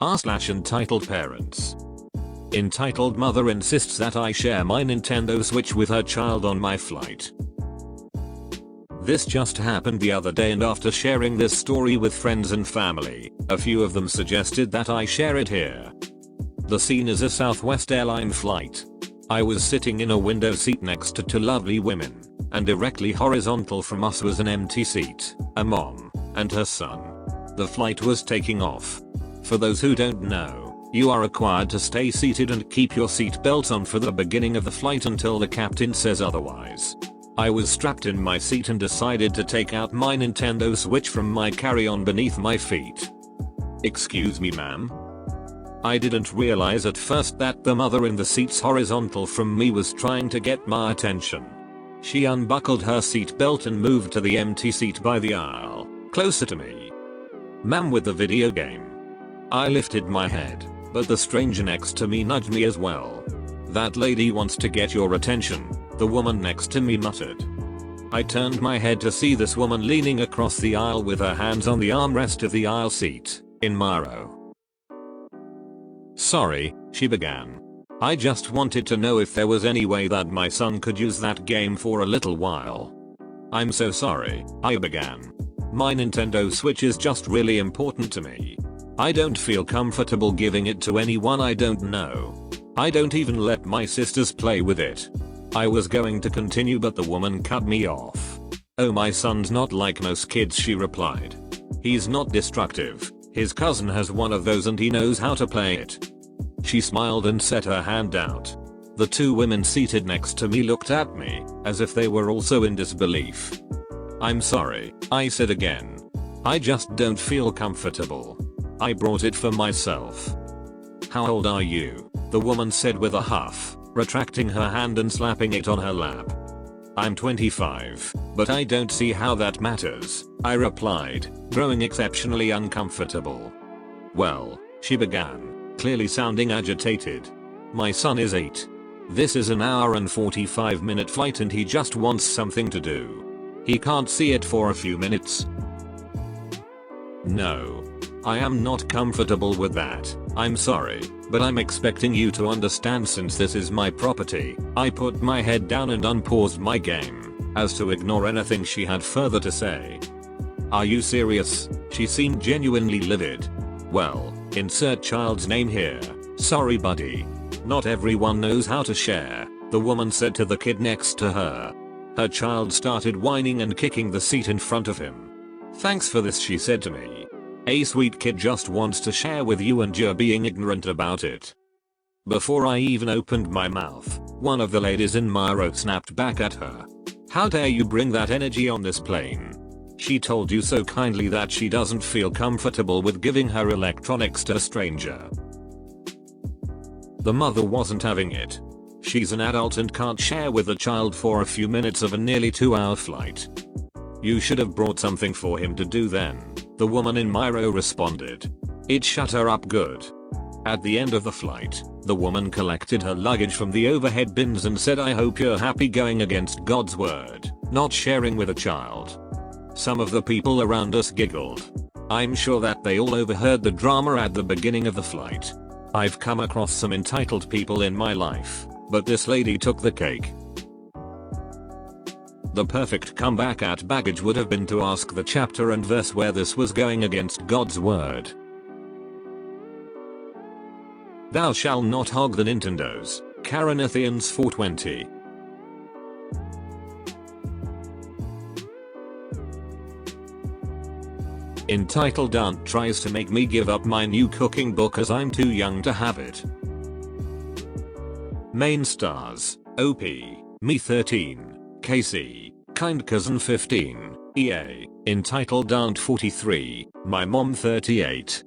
r/entitled parents. Entitled mother insists that I share my Nintendo Switch with her child on my flight. This just happened the other day, and after sharing this story with friends and family, a few of them suggested that I share it here. The scene is a Southwest airline flight. I was sitting in a window seat next to two lovely women, and directly horizontal from us was an empty seat, a mom, and her son. The flight was taking off. For those who don't know, you are required to stay seated and keep your seat belt on for the beginning of the flight until the captain says otherwise. I was strapped in my seat and decided to take out my Nintendo Switch from my carry-on beneath my feet. "Excuse me, ma'am?" I didn't realize at first that the mother in the seats horizontal from me was trying to get my attention. She unbuckled her seat belt and moved to the empty seat by the aisle, closer to me. "Ma'am, with the video game." I lifted my head, but the stranger next to me nudged me as well. "That lady wants to get your attention," the woman next to me muttered. I turned my head to see this woman leaning across the aisle with her hands on the armrest of the aisle seat, in my row. "Sorry," she began. "I just wanted to know if there was any way that my son could use that game for a little while." "I'm so sorry," I began. "My Nintendo Switch is just really important to me. I don't feel comfortable giving it to anyone I don't know. I don't even let my sisters play with it." I was going to continue, but the woman cut me off. "Oh, my son's not like most kids," she replied. "He's not destructive. His cousin has one of those and he knows how to play it." She smiled and set her hand out. The two women seated next to me looked at me, as if they were also in disbelief. "I'm sorry," I said again. "I just don't feel comfortable. I brought it for myself." "How old are you?" the woman said with a huff, retracting her hand and slapping it on her lap. "I'm 25, but I don't see how that matters," I replied, growing exceptionally uncomfortable. "Well," she began, clearly sounding agitated. "My son is 8. This is an hour and 45-minute flight and he just wants something to do. He can't see it for a few minutes." "No. I am not comfortable with that. I'm sorry, but I'm expecting you to understand since this is my property." I put my head down and unpaused my game, as to ignore anything she had further to say. "Are you serious?" She seemed genuinely livid. "Well, insert child's name here. Sorry, buddy. Not everyone knows how to share," the woman said to the kid next to her. Her child started whining and kicking the seat in front of him. "Thanks for this," she said to me. "A sweet kid just wants to share with you and you're being ignorant about it." Before I even opened my mouth, one of the ladies in my row snapped back at her. "How dare you bring that energy on this plane? She told you so kindly that she doesn't feel comfortable with giving her electronics to a stranger." The mother wasn't having it. She's an adult and can't share with a child for a few minutes of a nearly 2-hour flight. "You should have brought something for him to do then," the woman in my row responded. It shut her up good. At the end of the flight, the woman collected her luggage from the overhead bins and said, "I hope you're happy going against God's word, not sharing with a child." Some of the people around us giggled. I'm sure that they all overheard the drama at the beginning of the flight. I've come across some entitled people in my life, but this lady took the cake. The perfect comeback at baggage would have been to ask the chapter and verse where this was going against God's word. "Thou shalt not hog the Nintendos." Corinthians 4:20. Entitled Aunt tries to make me give up my new cooking book as I'm too young to have it. Main stars: OP, me 13, KC, kind cousin 15, EA, entitled Aunt 43, my mom 38.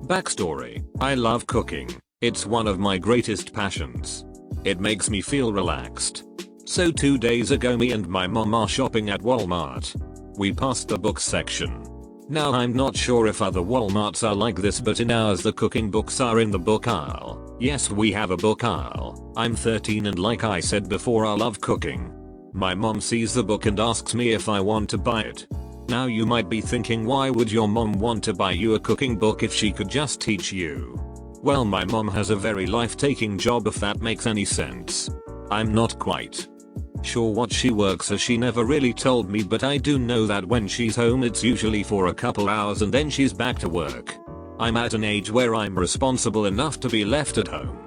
Backstory: I love cooking. It's one of my greatest passions. It makes me feel relaxed. So 2 days ago me and my mom are shopping at Walmart. We passed the books section. Now I'm not sure if other Walmarts are like this, but in ours the cooking books are in the book aisle. Yes, we have a book aisle. I'm 13 and like I said before, I love cooking. My mom sees the book and asks me if I want to buy it. Now you might be thinking, why would your mom want to buy you a cooking book if she could just teach you? Well, my mom has a very life-taking job, if that makes any sense. I'm not quite sure what she works as, she never really told me, but I do know that when she's home it's usually for a couple hours and then she's back to work. I'm at an age where I'm responsible enough to be left at home.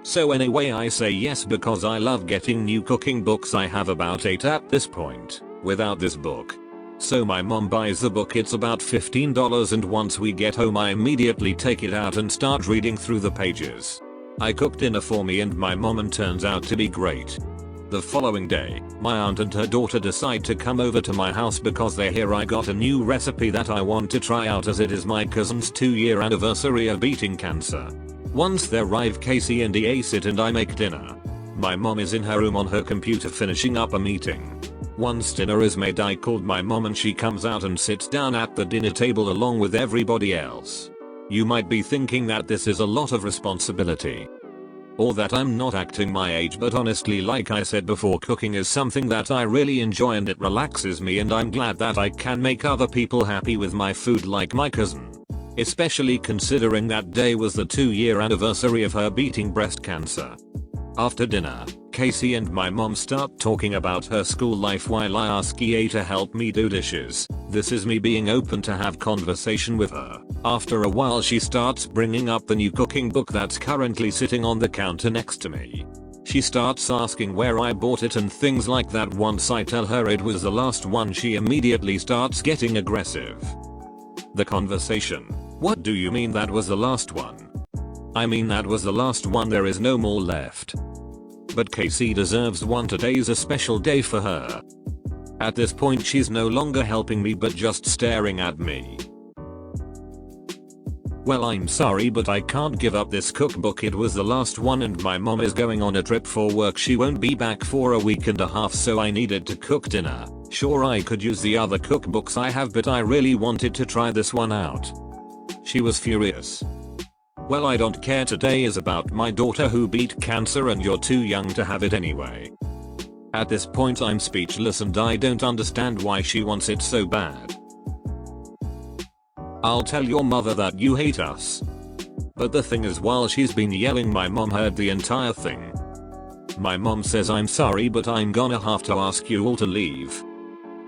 So anyway, I say yes because I love getting new cooking books. I have about 8 at this point without this book. So my mom buys the book, it's about $15, and once we get home I immediately take it out and start reading through the pages. I cook dinner for me and my mom and turns out to be great. The following day, my aunt and her daughter decide to come over to my house because they hear I got a new recipe that I want to try out, as it is my cousin's 2-year anniversary of beating cancer. Once they arrive, Casey and EA sit and I make dinner. My mom is in her room on her computer finishing up a meeting. Once dinner is made, I called my mom and she comes out and sits down at the dinner table along with everybody else. You might be thinking that this is a lot of responsibility, or that I'm not acting my age, but honestly, like I said before, cooking is something that I really enjoy and it relaxes me, and I'm glad that I can make other people happy with my food like my cousin. Especially considering that day was the 2-year anniversary of her beating breast cancer. After dinner, Casey and my mom start talking about her school life while I ask EA to help me do dishes. This is me being open to have conversation with her. After a while she starts bringing up the new cooking book that's currently sitting on the counter next to me. She starts asking where I bought it and things like that. Once I tell her it was the last one, she immediately starts getting aggressive. The conversation: what do you mean that was the last one? I mean that was the last one, there is no more left. But Casey deserves one, today's a special day for her. At this point she's no longer helping me but just staring at me. Well, I'm sorry but I can't give up this cookbook, it was the last one and my mom is going on a trip for work, she won't be back for a week and a half, so I needed to cook dinner. Sure, I could use the other cookbooks I have, but I really wanted to try this one out. She was furious. Well, I don't care, today is about my daughter who beat cancer and you're too young to have it anyway. At this point I'm speechless and I don't understand why she wants it so bad. I'll tell your mother that you hate us. But the thing is, while she's been yelling, my mom heard the entire thing. My mom says, I'm sorry but I'm gonna have to ask you all to leave.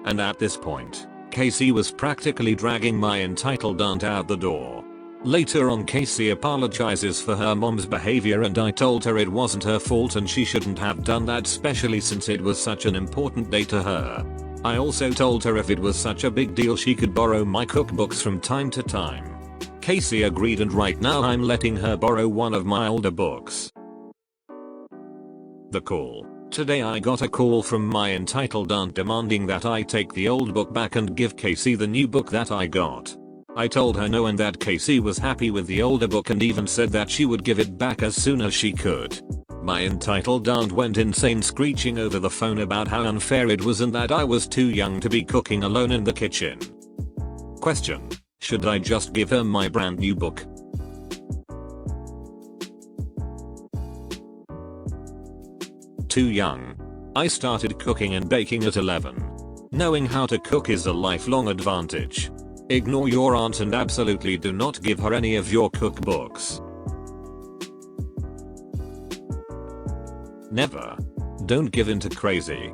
And at this point, Casey was practically dragging my entitled aunt out the door. Later on, Casey apologizes for her mom's behavior and I told her it wasn't her fault and she shouldn't have done that, especially since it was such an important day to her. I also told her if it was such a big deal she could borrow my cookbooks from time to time. Casey agreed and right now I'm letting her borrow one of my older books. The call. Today I got a call from my entitled aunt demanding that I take the old book back and give Casey the new book that I got. I told her no and that Casey was happy with the older book and even said that she would give it back as soon as she could. My entitled aunt went insane, screeching over the phone about how unfair it was and that I was too young to be cooking alone in the kitchen. Question: should I just give her my brand new book? Too young. I started cooking and baking at 11. Knowing how to cook is a lifelong advantage. Ignore your aunt and absolutely do not give her any of your cookbooks. Never. Don't give in to crazy.